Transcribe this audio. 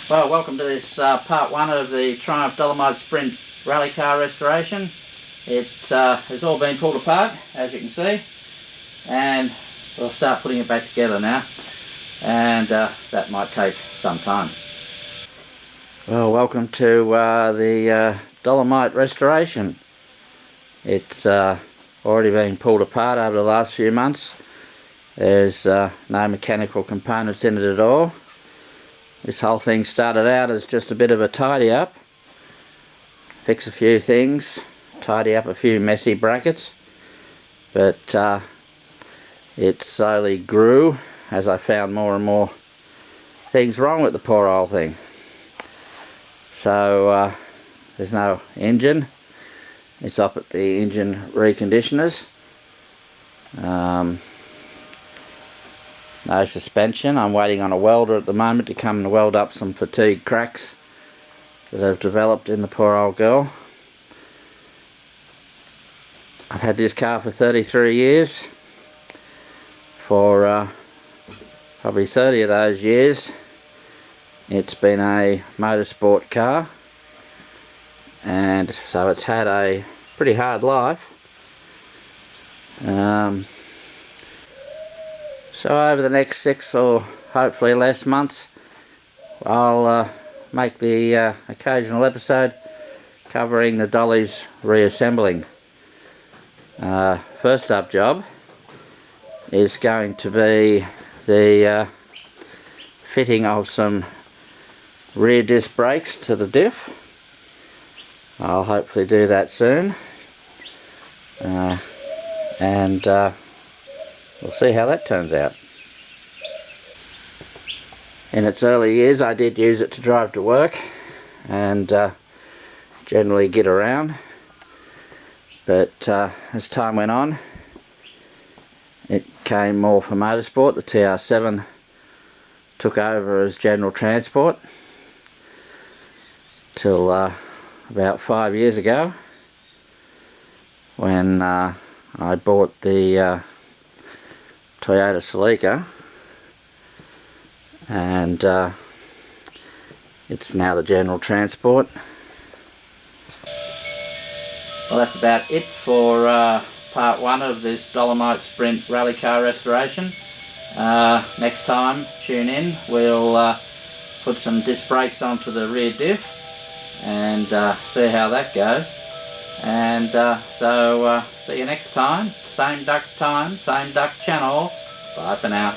Well, welcome to this part one of the Triumph Dolomite Sprint Rally car restoration. It has all been pulled apart, as you can see, and we'll start putting it back together now, and that might take some time. Well, welcome to the Dolomite restoration. It's already been pulled apart over the last few months. There's no mechanical components in it at all. This whole thing started out as just a bit of a tidy up, fix a few things, tidy up a few messy brackets, but it slowly grew as I found more and more things wrong with the poor old thing. So there's no engine, it's up at the engine reconditioners. No suspension. I'm waiting on a welder at the moment to come and weld up some fatigue cracks that have developed in the poor old girl. I've had this car for 33 years. For probably 30 of those years it's been a motorsport car, and so it's had a pretty hard life. So over the next 6 or hopefully less months, I'll make the occasional episode covering the dolly's reassembling. First up job is going to be the fitting of some rear disc brakes to the diff. I'll hopefully do that soon, and we'll see how that turns out. In its early years I did use it to drive to work and generally get around, but as time went on it came more for motorsport. The TR7 took over as general transport till about 5 years ago, when I bought the Toyota Celica, and it's now the general transport. Well, that's about it for part one of this Dolomite Sprint Rally car restoration. Next time, tune in. We'll put some disc brakes onto the rear diff and see how that goes. And so see you next time. Same duck time, same duck channel. Bye for now.